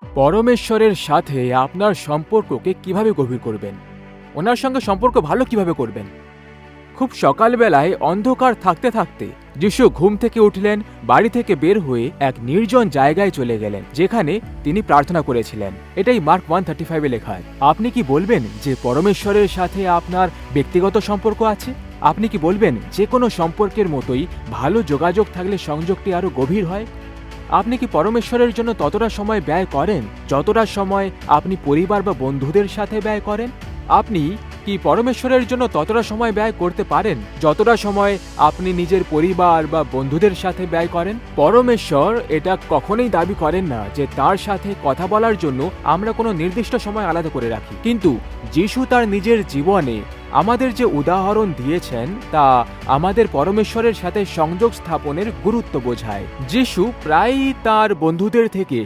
পরমেশ্বরের সাথে আপনার সম্পর্ককে কিভাবে গভীর করবেন? ওনার সঙ্গে সম্পর্ক ভালো কিভাবে করবেন? খুব সকালবেলায় অন্ধকার থাকতে থাকতে যিশু ঘুম থেকে উঠলেন, বাড়ি থেকে বের হয়ে এক নির্জন জায়গায় চলে গেলেন, যেখানে তিনি প্রার্থনা করেছিলেন। এটাই মার্ক 1:35 লেখা। আপনি কি বলবেন যে পরমেশ্বরের সাথে আপনার ব্যক্তিগত সম্পর্ক আছে? আপনি কি বলবেন যে কোনো সম্পর্কের মতোই ভালো যোগাযোগ থাকলে সংযোগটি আরো গভীর হয়? আপনি কি পরমেশ্বরের জন্য ততটা সময় ব্যয় করেন যতটা সময় আপনি পরিবার বা বন্ধুদের সাথে ব্যয় করেন? আপনি কি পরমেশ্বরের জন্য ততটা সময় ব্যয় করতে পারেন যতটা সময় আপনি নিজের পরিবার বা বন্ধুদের সাথে ব্যয় করেন? পরমেশ্বর এটা কখনোই দাবি করেন না যে তার সাথে কথা বলার জন্য আমরা কোনো নির্দিষ্ট সময় আলাদা করে রাখি, কিন্তু যিশু তার নিজের জীবনে আমাদের যে উদাহরণ দিয়েছেন তা আমাদের পরমেশ্বরের সাথে সংযোগ স্থাপনের গুরুত্ব বোঝায়। যিশু প্রায়ই তার বন্ধুদের থেকে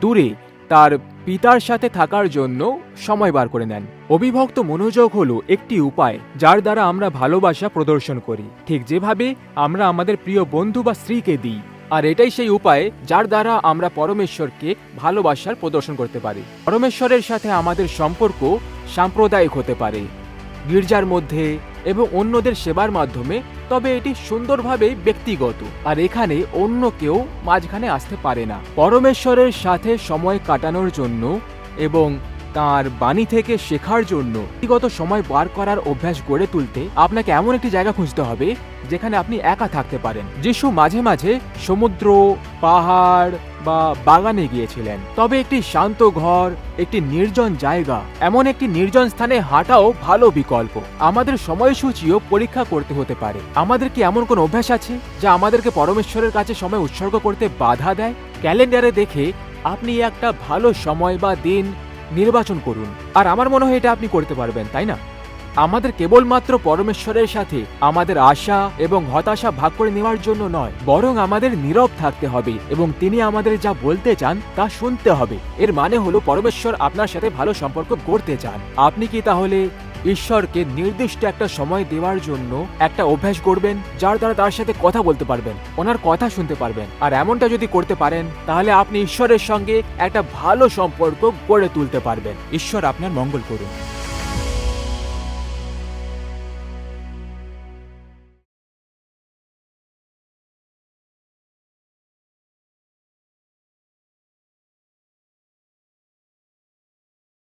দূরে তার পিতার সাথে থাকার জন্য সময় বার করে নেন। অবিভক্ত মনোযোগ হলো একটি উপায় যার দ্বারা আমরা ভালোবাসা প্রদর্শন করি, ঠিক যেভাবে আমরা আমাদের প্রিয় বন্ধু বা স্ত্রীকে দিই। আর এটাই সেই উপায় যার দ্বারা আমরা পরমেশ্বরকে ভালোবাসার প্রদর্শন করতে পারি। পরমেশ্বরের সাথে আমাদের সম্পর্ক সাম্প্রদায়িক হতে পারে, গির্জার মধ্যে এবং অন্যদের সেবার মাধ্যমে, তবে এটি সুন্দরভাবে ব্যক্তিগত, আর এখানে অন্য কেউ মাঝখানে আসতে পারে না। পরমেশ্বরের সাথে সময় কাটানোর জন্য এবং তার বাণী থেকে শেখার জন্য ব্যক্তিগত সময় বার করার অভ্যাস গড়ে তুলতে আপনাকে এমন একটি জায়গা খুঁজতে হবে যেখানে আপনি একা থাকতে পারেন। যিশু মাঝে মাঝে সমুদ্র, পাহাড় বা বাগানে গিয়েছিলেন, তবে একটি শান্ত ঘর, একটি নির্জন জায়গা, এমন একটি নির্জন স্থানে হাঁটাও ভালো বিকল্প। আমাদের সময়সূচিও পরীক্ষা করতে হতে পারে। আমাদের কি এমন কোন অভ্যাস আছে যা আমাদেরকে পরমেশ্বরের কাছে সময় উৎসর্গ করতে বাধা দেয়? ক্যালেন্ডারে দেখে আপনি একটা ভালো সময় বা দিন নির্বাচন করুন, আর আমার মনে হয় এটা আপনি করতে পারবেন, তাই না? আমাদের কেবলমাত্র পরমেশ্বরের সাথে আমাদের আশা এবং হতাশা ভাগ করে নেওয়ার জন্য নয়, বরং আমাদের নীরব থাকতে হবে এবং তিনি আমাদের যা বলতে চান তা শুনতে হবে। এর মানে হলো পরমেশ্বর আপনার সাথে ভালো সম্পর্ক গড়তে চান। আপনি কি তাহলে ঈশ্বরকে নির্দিষ্ট একটা সময় দেওয়ার জন্য একটা অভ্যাস করবেন যার দ্বারা তার সাথে কথা বলতে পারবেন, ওনার কথা শুনতে পারবেন? আর এমনটা যদি করতে পারেন তাহলে আপনি ঈশ্বরের সঙ্গে একটা ভালো সম্পর্ক গড়ে তুলতে পারবেন। ঈশ্বর আপনার মঙ্গল করুন।